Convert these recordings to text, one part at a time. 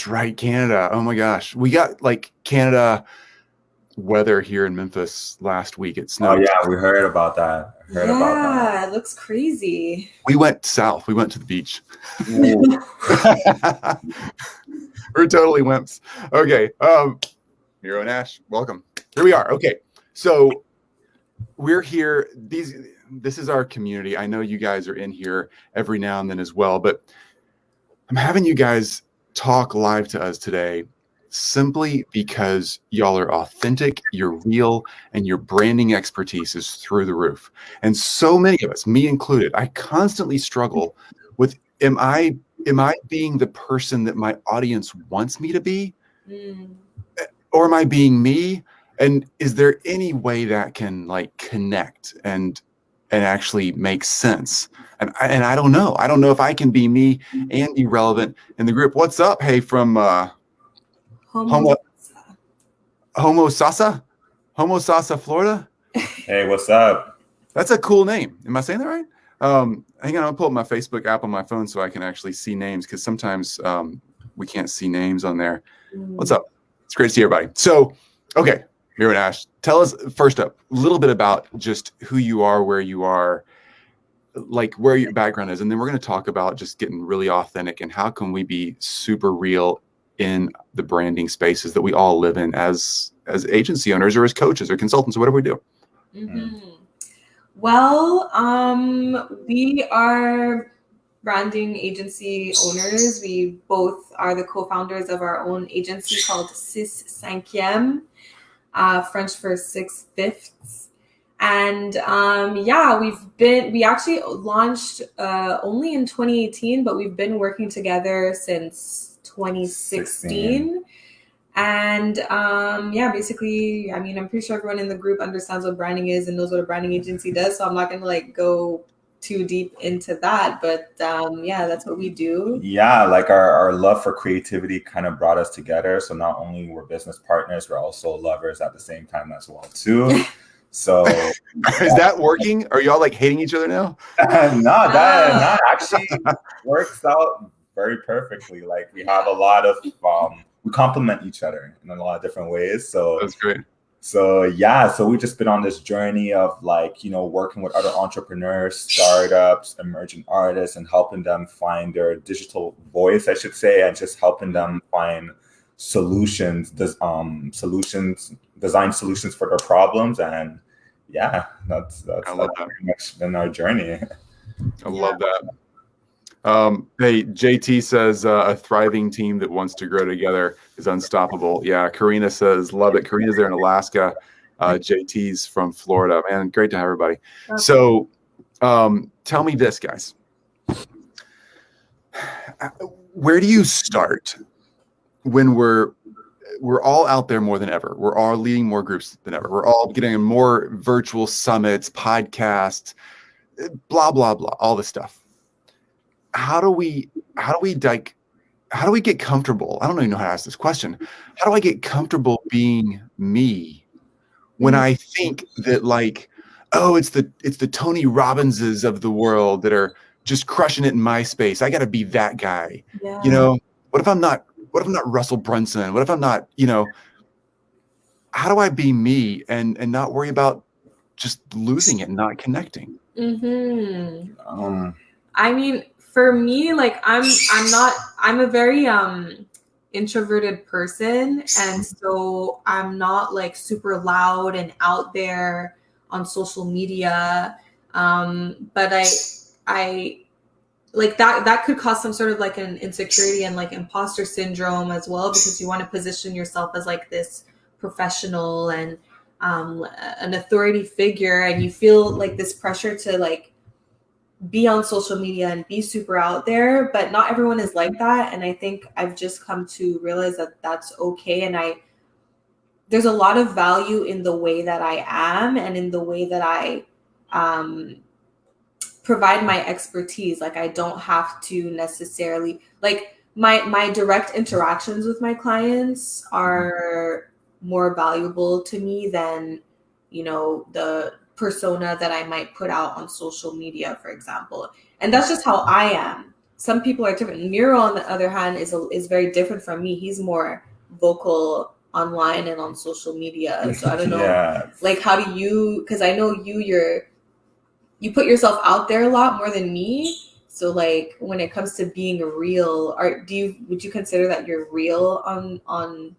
That's right, Canada. Oh my gosh. We got like Canada weather here in Memphis last week. It Oh snowed. yeah, we heard about that. Yeah, it looks crazy. We went south. We went to the beach. Ooh. We're totally wimps. Okay. Miro and Ash, welcome. Here we are. Okay. So we're here. This is our community. I know you guys are in here every now and then as well, but I'm having you guys talk live to us today simply because y'all are authentic, you're real, and your branding expertise is through the roof. And so many of us, me included, I constantly struggle with, am I being the person that my audience wants me to be? Or am I being me? And is there any way that can like connect and actually make sense? And I don't know. I don't know if I can be me and be relevant in the group. What's up? Hey, from Homo Sasa, Florida. Hey, what's up? That's a cool name. Am I saying that right? Hang on, I'll pull up my Facebook app on my phone so I can actually see names, because sometimes we can't see names on there. What's up? It's great to see everybody. So, okay, Miro and Ash, tell us first up a little bit about just who you are, where you are, like where your background is, and then we're going to talk about just getting really authentic and how can we be super real in the branding spaces that we all live in as agency owners or as coaches or consultants or whatever we do. Well, we are branding agency owners. We both are the co-founders of our own agency called 6/5, French for 6/5. And we actually launched only in 2018, but we've been working together since 2016. And basically, I mean, I'm pretty sure everyone in the group understands what branding is and knows what a branding agency does. So I'm not going to like go too deep into that, but that's what we do. Yeah, like our love for creativity kind of brought us together. So not only we're business partners, we're also lovers at the same time as well too. So is that working? Are y'all like hating each other now? No, that actually works out very perfectly. Like we have a lot of we complement each other in a lot of different ways. So that's great. So we've just been on this journey of like, working with other entrepreneurs, startups, emerging artists, and helping them find their digital voice, I should say, and just helping them find design solutions for their problems. And that's pretty much been our journey. I love that. Hey, JT says a thriving team that wants to grow together is unstoppable. Yeah, Karina says love it. Karina's there in Alaska. JT's from Florida. Man, great to have everybody. So tell me this, guys. Where do you start when we're all out there more than ever? We're all leading more groups than ever. We're all getting more virtual summits, podcasts, blah, blah, blah, all this stuff. How do we get comfortable? I don't even know how to ask this question. How do I get comfortable being me when I think that like, oh, it's the Tony Robbinses of the world that are just crushing it in MySpace. I got to be that guy. Yeah. What if I'm not Russell Brunson? What if I'm not, how do I be me and not worry about just losing it and not connecting? I mean, for me, like I'm a very introverted person, and so I'm not like super loud and out there on social media. But I like that could cause some sort of like an insecurity and like imposter syndrome as well, because you want to position yourself as like this professional and an authority figure, and you feel like this pressure to like be on social media and be super out there, but not everyone is like that. And I think I've just come to realize that that's okay. And there's a lot of value in the way that I am and in the way that I provide my expertise. Like I don't have to necessarily like my direct interactions with my clients are more valuable to me than, the persona that I might put out on social media, for example. And that's just how I am. some people are different. Miro, on the other hand, is very different from me. He's more vocal online and on social media. So I don't know, Yeah. like, how do you? Because I know you put yourself out there a lot more than me. So like, when it comes to being real, would you consider that you're real on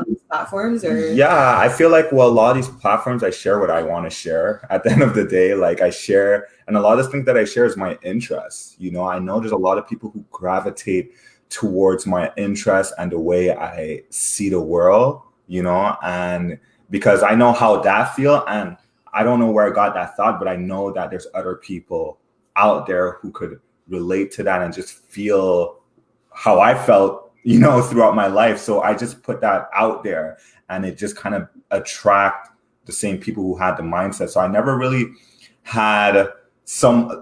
these platforms? Or Yeah, I feel like, well, a lot of these platforms, I share what I want to share. At the end of the day, like I share, and a lot of things that I share is my interests. You know, I know there's a lot of people who gravitate towards my interests and the way I see the world, you know, and because I know how that feel, and I don't know where I got that thought, but I know that there's other people out there who could relate to that and just feel how I felt, you know, throughout my life. So I just put that out there, and it just kind of attract the same people who had the mindset. So I never really had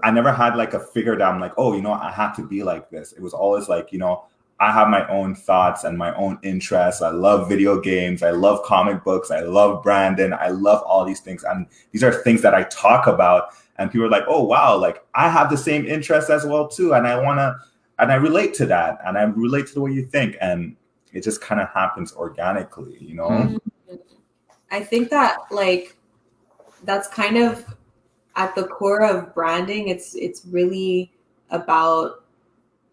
I never had like a figure that I'm like, oh, you know, I have to be like this. It was always like, you know, I have my own thoughts and my own interests. I love video games. I love comic books. I love Brandon. I love all these things. And these are things that I talk about. And people are like, oh, wow, like I have the same interests as well, too. And I relate to that. And I relate to the way you think. And it just kind of happens organically, you know? I think that like that's kind of at the core of branding. It's really about,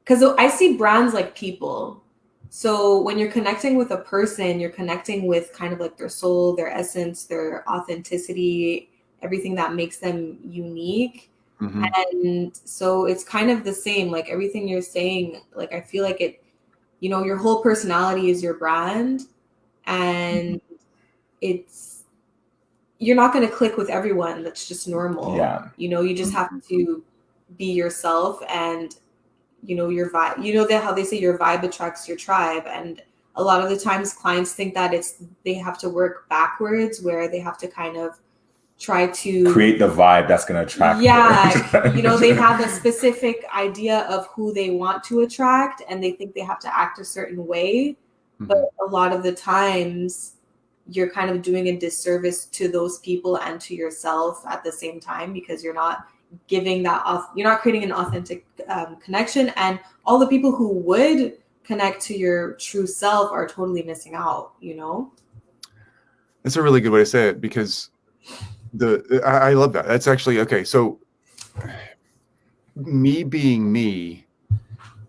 because I see brands like people. So when you're connecting with a person, you're connecting with kind of like their soul, their essence, their authenticity, everything that makes them unique. Mm-hmm. And so it's kind of the same, like everything you're saying, like I feel like it, you know, your whole personality is your brand, and you're not going to click with everyone. That's just normal. Yeah. You know, you just have to be yourself, and you know, your vibe, you know, that how they say your vibe attracts your tribe. And a lot of the times clients think that they have to work backwards, where they have to kind of try to create the vibe that's going to attract. Yeah. You know, they have a specific idea of who they want to attract, and they think they have to act a certain way. Mm-hmm. But a lot of the times you're kind of doing a disservice to those people and to yourself at the same time, because you're not giving that off, you're not creating an authentic connection, and all the people who would connect to your true self are totally missing out, you know? That's a really good way to say it, because I love that. That's actually okay. So me being me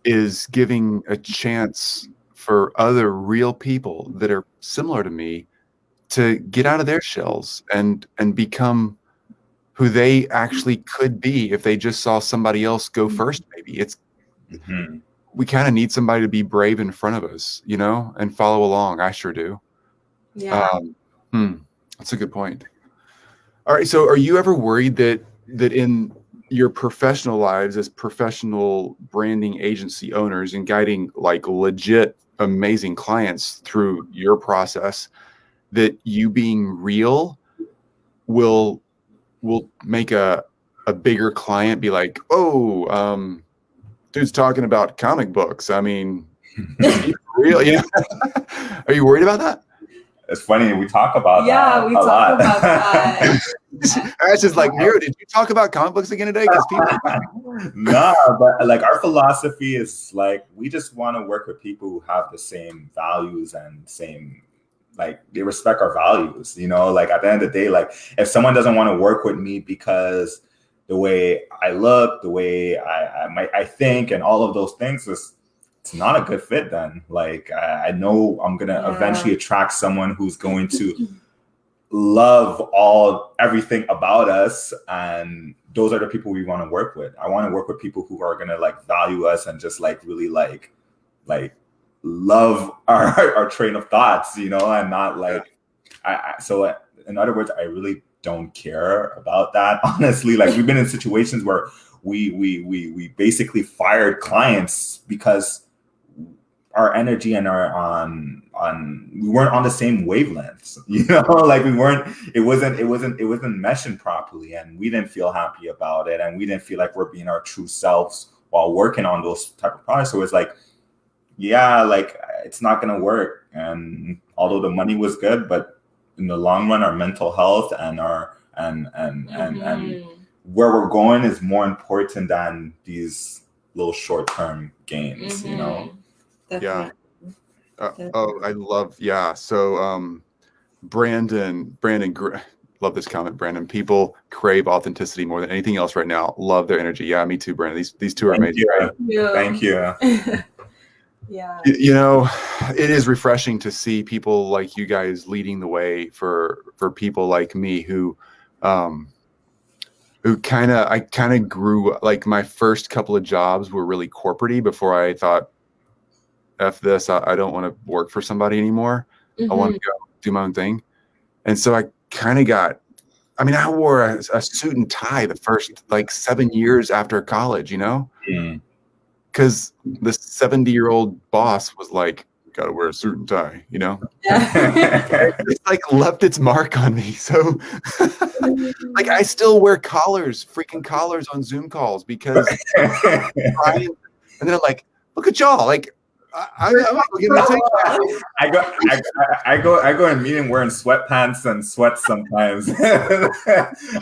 is giving a chance for other real people that are similar to me to get out of their shells and become who they actually could be if they just saw somebody else go first. Maybe it's we kind of need somebody to be brave in front of us, you know, and follow along. I sure do. Yeah. That's a good point. All right. So are you ever worried that in your professional lives as professional branding agency owners and guiding like legit amazing clients through your process, that you being real will make a bigger client be like, oh, dude's talking about comic books. I mean, real? Yeah. Are you worried about that? It's funny, we talk about that. We talk about that. Ash is like, Miro, did you talk about comic books again today? Because people No, but like our philosophy is like, we just want to work with people who have the same values and same, like they respect our values, you know, like at the end of the day, like if someone doesn't want to work with me because the way I look, the way I think and all of those things, it's not a good fit then. Like I know I'm going to eventually attract someone who's going to love everything about us, and those are the people we want to work with. I want to work with people who are going to like value us and just like really like love our train of thoughts, you know, and not like so in other words, I really don't care about that, honestly. Like we've been in situations where we basically fired clients because our energy and we weren't on the same wavelengths, you know, like it wasn't meshing properly, and we didn't feel happy about it, and we didn't feel like we're being our true selves while working on those type of products. So it's like, yeah, like it's not gonna work. And although the money was good, but in the long run, our mental health and our and where we're going is more important than these little short-term gains, you know? Definitely. I love, so Brandon, love this comment, Brandon. People crave authenticity more than anything else right now. Love their energy. Yeah, me too, Brandon. These two are amazing. Thank you. Yeah. You know, it is refreshing to see people like you guys leading the way for people like me who kind of grew, like my first couple of jobs were really corporate-y before I thought, F this, I don't want to work for somebody anymore. I want to go do my own thing. And so I kind of I wore a suit and tie the first like 7 years after college, you know? Because the 70-year-old boss was like, gotta wear a suit and tie, you know? It's like left its mark on me. So like I still wear freaking collars on Zoom calls because and then I'm like, look at y'all. Like I'm I go in a meeting wearing sweatpants and sweats sometimes.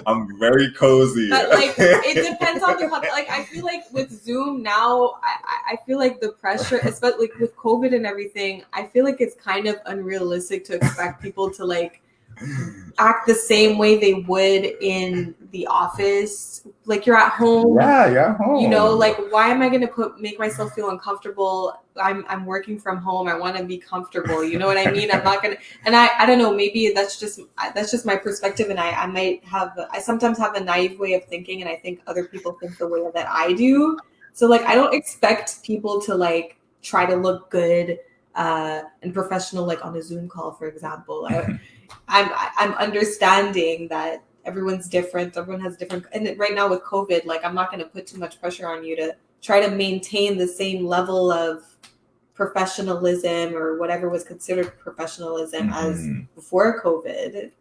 I'm very cozy. But like it depends on the like I feel like with Zoom now, I feel like the pressure, especially like with COVID and everything, I feel like it's kind of unrealistic to expect people to like act the same way they would in the office. Like you're at home. Yeah, you're at home. You know, like why am I gonna make myself feel uncomfortable? I'm working from home. I want to be comfortable. You know what I mean? I'm not gonna. And I don't know. Maybe that's just my perspective. And I sometimes have a naive way of thinking, and I think other people think the way that I do. So like I don't expect people to like try to look good and professional like on a Zoom call, for example. I'm understanding that everyone's different. Everyone has different. And right now with COVID, like I'm not going to put too much pressure on you to try to maintain the same level of professionalism or whatever was considered professionalism as before COVID.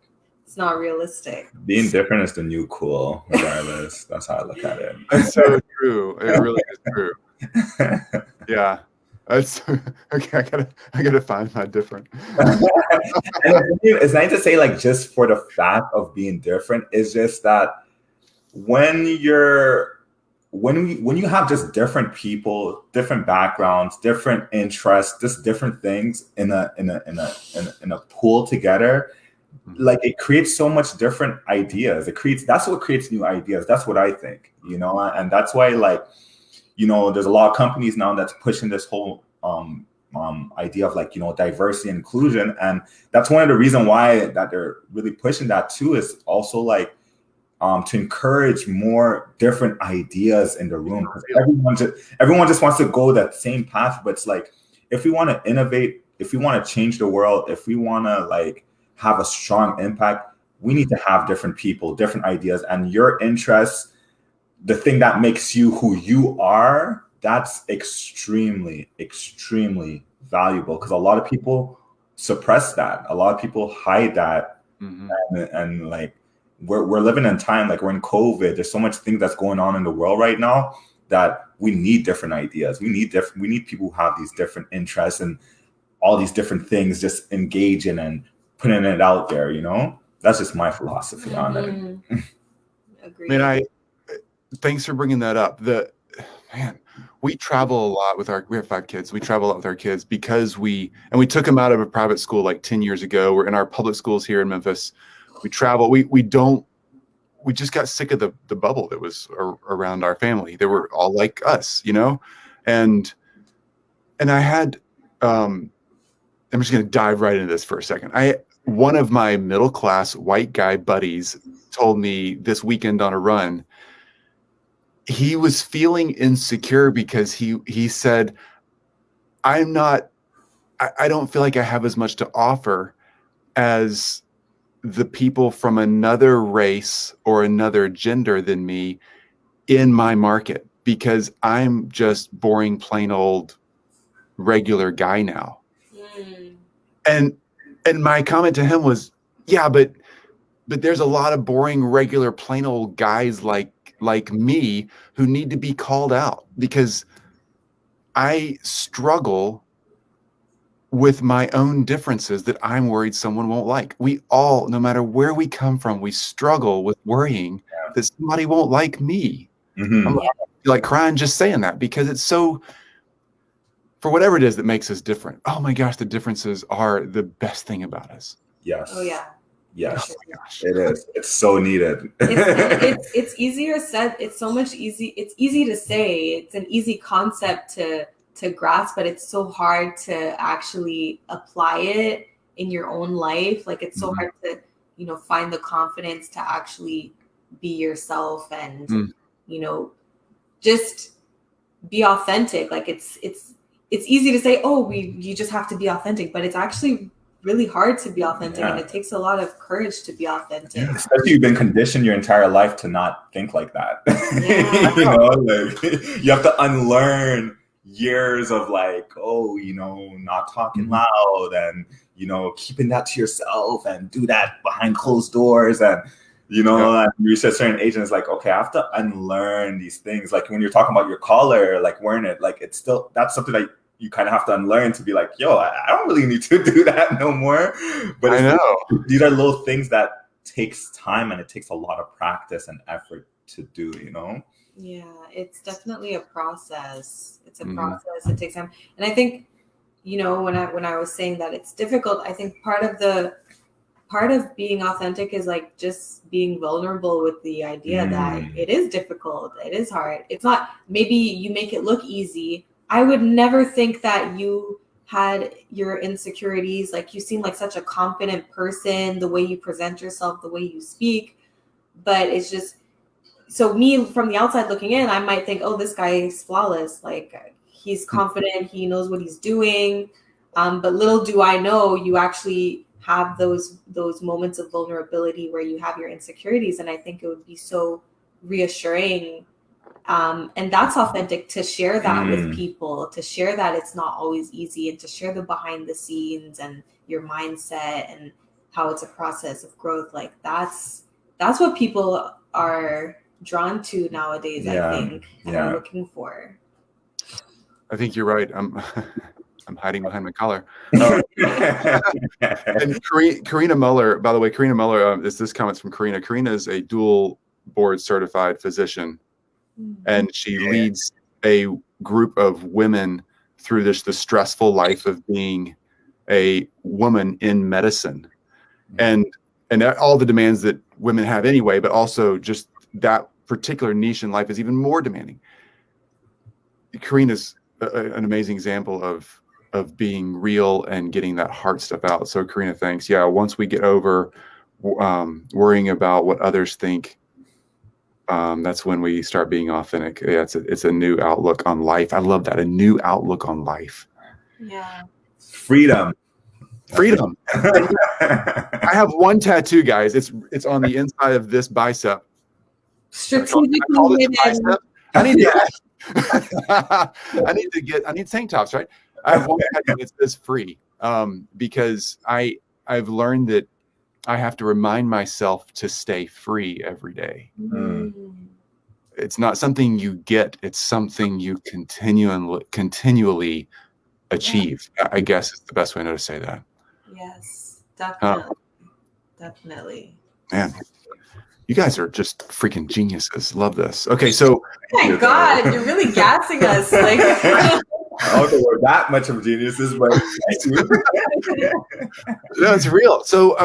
It's not realistic. Being different is the new cool, regardless. That's how I look at it. It's so true. It really is true. Yeah. It's okay. I gotta find my different. It's nice to say, like, just for the fact of being different, it's just that when you have just different people, different backgrounds, different interests, just different things in a pool together, like it creates so much different ideas. That's what creates new ideas. That's what I think, you know, and that's why, like, you know, there's a lot of companies now that's pushing this whole idea of, like, you know, diversity and inclusion. And that's one of the reasons why that they're really pushing that too, is also like to encourage more different ideas in the room. Because everyone just wants to go that same path. But it's like, if we want to innovate, if we want to change the world, if we want to like have a strong impact, we need to have different people, different ideas, and your interests, the thing that makes you who you are, that's extremely, extremely valuable, because a lot of people suppress that. A lot of people hide that. And like, we're living in time, like we're in COVID. There's so much things that's going on in the world right now that we need different ideas. We need people who have these different interests and all these different things, just engaging and putting it out there, you know? That's just my philosophy on it. Agreed. Thanks for bringing that up. We travel a lot we have 5 kids. We travel a lot with our kids because we took them out of a private school like 10 years ago. We're in our public schools here in Memphis. We travel. We just got sick of the bubble that was around our family. They were all like us, you know? And I had, I'm just going to dive right into this for a second. One of my middle-class white guy buddies told me this weekend on a run, he was feeling insecure because he said, I don't feel like I have as much to offer as the people from another race or another gender than me in my market, because I'm just boring, plain old regular guy now. And my comment to him was, yeah, but there's a lot of boring, regular, plain old guys like me who need to be called out, because I struggle with my own differences that I'm worried someone won't like. We all, no matter where we come from, we struggle with worrying that somebody won't like me. like crying just saying that, because it's so, for whatever it is that makes us different. Oh my gosh, the differences are the best thing about us. Yes. Oh yeah. Yes. Oh my gosh. It is. It's so needed. It's easier said. It's so much easy. It's easy to say. It's an easy concept to grasp, but it's so hard to actually apply it in your own life. Like it's so hard to, find the confidence to actually be yourself and, just be authentic. Like it's easy to say, oh, you just have to be authentic, but it's actually really hard to be authentic, and it takes a lot of courage to be authentic. Yeah. Especially you've been conditioned your entire life to not think like that. Yeah. Like you have to unlearn years of like, not talking loud and keeping that to yourself and do that behind closed doors and and you reach a certain age and it's like, okay, I have to unlearn these things. Like when you're talking about your collar, like wearing it, like it's still, that's something that you kind of have to unlearn to be like, yo, I don't really need to do that no more. But I know these are little things that takes time and it takes a lot of practice and effort to do, Yeah, it's definitely a process. It's a process. It takes time. And I think, when I was saying that it's difficult, I think part of being authentic is like just being vulnerable with the idea that it is difficult. It is hard. It's not, maybe you make it look easy. I would never think that you had your insecurities. Like you seem like such a confident person, the way you present yourself, the way you speak, but it's just, so me from the outside looking in, I might think, oh, this guy is flawless. Like he's confident, he knows what he's doing. But little do I know, you actually have those moments of vulnerability where you have your insecurities. And I think it would be so reassuring. And that's authentic to share that with people, to share that it's not always easy, and to share the behind the scenes and your mindset and how it's a process of growth. Like that's what people are drawn to nowadays, I think, and are looking for. I think you're right. I'm hiding behind my collar. And Karina Muller, by the way, this comments from Karina. Karina is a dual board certified physician, and she leads a group of women through the stressful life of being a woman in medicine, and all the demands that women have anyway, but also just that particular niche in life is even more demanding. Karina's an amazing example of being real and getting that heart stuff out. So Karina, thanks. Yeah, once we get over worrying about what others think, that's when we start being authentic. Yeah, it's a new outlook on life. I love that, a new outlook on life. Yeah. Freedom. I have one tattoo, guys. It's on the inside of this bicep. Strategically bicep. I need tank tops, right? I have one tattoo that says free, because I've learned that I have to remind myself to stay free every day. It's not something you get, it's something you continually achieve. I guess is the best way to say that. Yes, definitely. Definitely. Man, you guys are just freaking geniuses. Love this. Okay, so oh my God, you're really gassing us. Like I don't think we're that much of geniuses, but no, it's real. So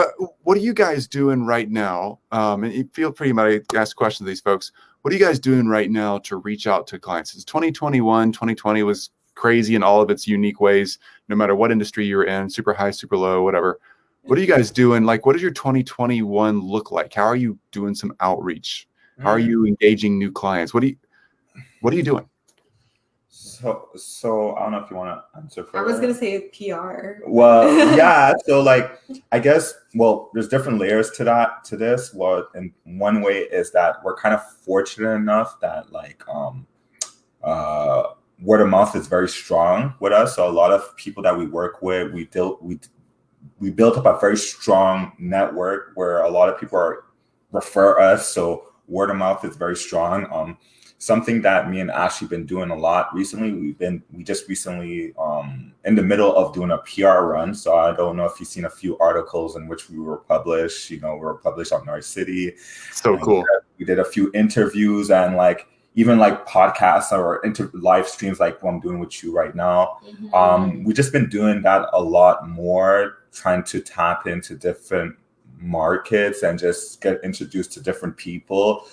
what are you guys doing right now? And you feel free to ask questions to these folks. What are you guys doing right now to reach out to clients? It's 2021. 2020 was crazy in all of its unique ways, no matter what industry you're in, super high, super low, whatever. What are you guys doing? Like, what does your 2021 look like? How are you doing some outreach? How are you engaging new clients? What are you doing? So I don't know if you want to answer first. I was gonna say PR. Well, yeah. So like, I guess, there's different layers to this. Well, in one way is that we're kind of fortunate enough that like, word of mouth is very strong with us. So a lot of people that we work with, we built up a very strong network where a lot of people refer us. So word of mouth is very strong. Something that me and Ashley been doing a lot recently. We just recently in the middle of doing a PR run. So I don't know if you've seen a few articles in which we were published. We were published on North City. So cool. We did a few interviews, and like, even like podcasts or live streams like what I'm doing with you right now. We've just been doing that a lot more, trying to tap into different markets and just get introduced to different people.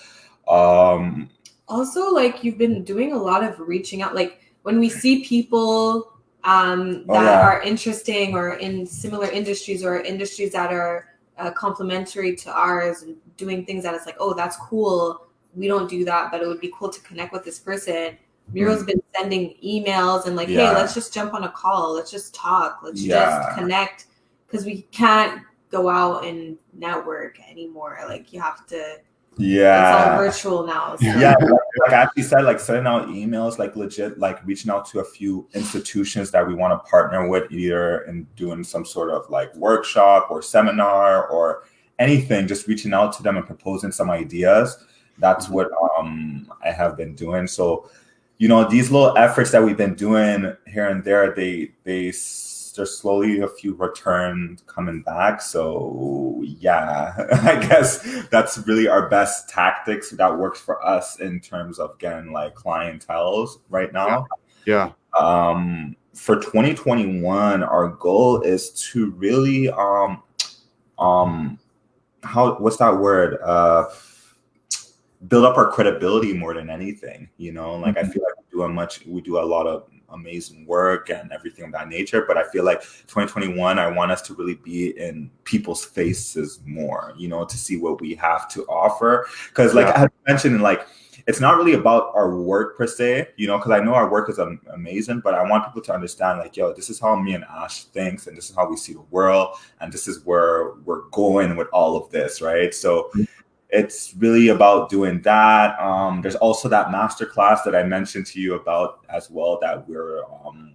Also, like, you've been doing a lot of reaching out. Like, when we see people that are interesting or in similar industries or industries that are complementary to ours and doing things that it's like, oh, that's cool. We don't do that, but it would be cool to connect with this person. Miro's been sending emails and like, hey, let's just jump on a call. Let's just talk. Let's just connect, because we can't go out and network anymore. Like, you have to. It's all virtual now. So. Yeah, like I actually said, like sending out emails, like legit, like reaching out to a few institutions that we want to partner with, either in doing some sort of like workshop or seminar or anything, just reaching out to them and proposing some ideas. That's what I have been doing. So, you know, these little efforts that we've been doing here and there, there's slowly a few returns coming back. So yeah, I guess that's really our best tactics that works for us in terms of getting like clienteles right now. Yeah. For 2021, our goal is to really what's that word? Build up our credibility more than anything, you know. Like I feel like we do a lot of amazing work and everything of that nature, but I feel like 2021, I want us to really be in people's faces more, you know, to see what we have to offer. Because like I mentioned, like it's not really about our work per se, you know, because I know our work is amazing, but I want people to understand, like, yo, this is how me and Ash thinks, and this is how we see the world, and this is where we're going with all of this, right? So it's really about doing that. There's also that masterclass that I mentioned to you about as well that we're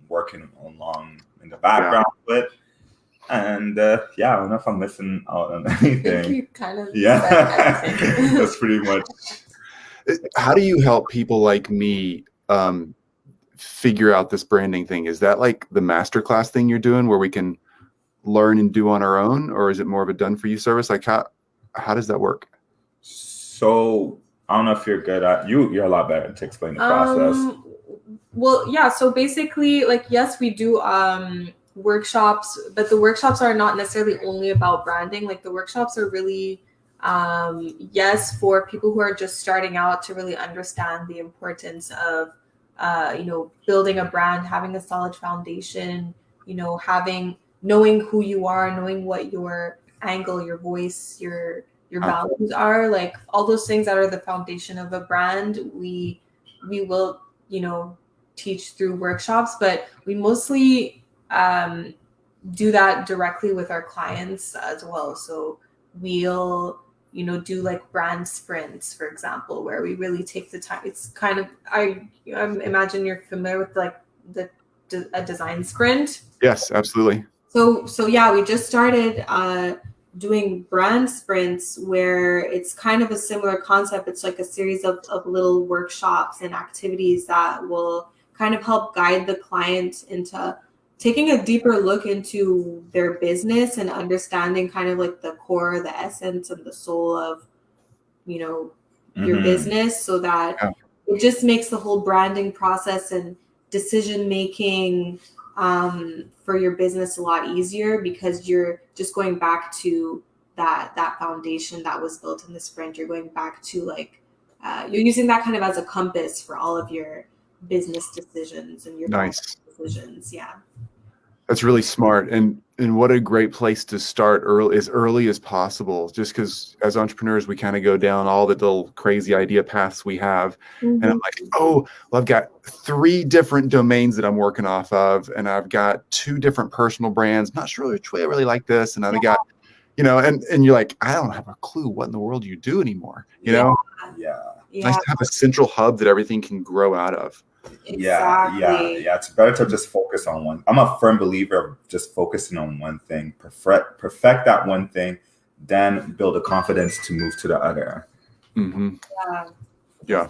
working along in the background with. And I don't know if I'm missing out on anything. I think you kind of said everything. That's pretty much. How do you help people like me figure out this branding thing? Is that like the masterclass thing you're doing where we can learn and do on our own, or is it more of a done for you service? Like how does that work? So I don't know if you're good at you're a lot better to explain the process. Well, yeah. So basically, like, yes, we do workshops, but the workshops are not necessarily only about branding. Like, the workshops are really, yes, for people who are just starting out to really understand the importance of, building a brand, having a solid foundation, knowing who you are, knowing what your angle, your voice, your values are, like all those things that are the foundation of a brand. We will, teach through workshops, but we mostly do that directly with our clients as well. So we'll, do like brand sprints, for example, where we really take the time. It's kind of, I imagine you're familiar with like a design sprint. Yes, absolutely. So yeah, we just started doing brand sprints where it's kind of a similar concept. It's like a series of little workshops and activities that will kind of help guide the client into taking a deeper look into their business and understanding kind of like the core, the essence and the soul of, your business, so that it just makes the whole branding process and decision making for your business a lot easier, because you're just going back to that foundation that was built in the sprint. You're going back to like you're using that kind of as a compass for all of your business decisions and your decisions. Yeah, that's really smart, and what a great place to start early as possible, just because as entrepreneurs we kind of go down all the little crazy idea paths we have. And I'm like, oh, well, I've got 3 different domains that I'm working off of, and I've got 2 different personal brands. I'm not sure which way I really like this, and I've got, and you're like, I don't have a clue what in the world you do anymore. Know? It's nice to have a central hub that everything can grow out of. Exactly. Yeah. It's better to just focus on one. I'm a firm believer of just focusing on one thing, perfect that one thing, then build a confidence to move to the other. Yeah.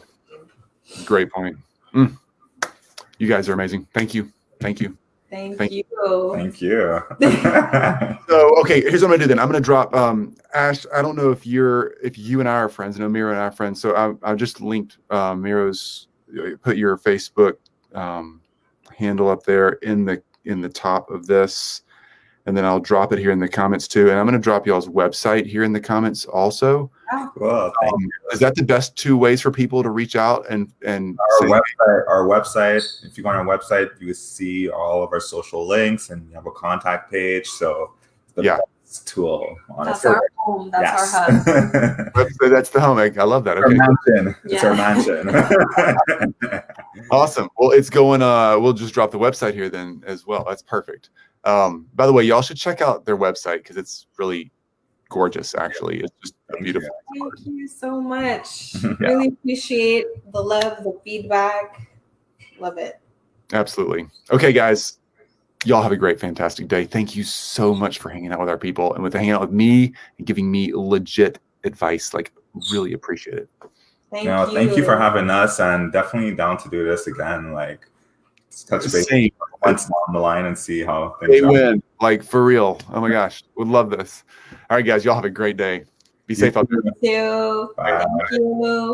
Great point. You guys are amazing. Thank you. Thank you. Thank you. So, okay, here's what I'm gonna do then. I'm gonna drop Ash. I don't know if you and I are friends. I know Miro and I are friends. So I just linked Miro's. Put your Facebook handle up there in the top of this, and then I'll drop it here in the comments too. And I'm gonna drop y'all's website here in the comments also. Cool. Thank you. Is that the best two ways for people to reach out and our website? If you go on our website, you will see all of our social links, and you have a contact page. So the best tool, honestly. That's our home. That's our hub. That's the home. I love that. Okay. Our mansion. It's our mansion. Awesome. Well, it's going. We'll just drop the website here then as well. That's perfect. By the way, y'all should check out their website because it's really gorgeous. Actually, it's just beautiful. Thank you so much. Really appreciate the love, the feedback. Love it. Absolutely. Okay, guys. Y'all have a great, fantastic day. Thank you so much for hanging out with our people and hanging out with me and giving me legit advice. Like, really appreciate it. Thank you for having us, and definitely down to do this again. Like, touch base once down the line and see how things win. Like, for real. Oh my gosh, would love this. All right, guys, y'all have a great day. Be safe out there. You too. Bye. Thank you.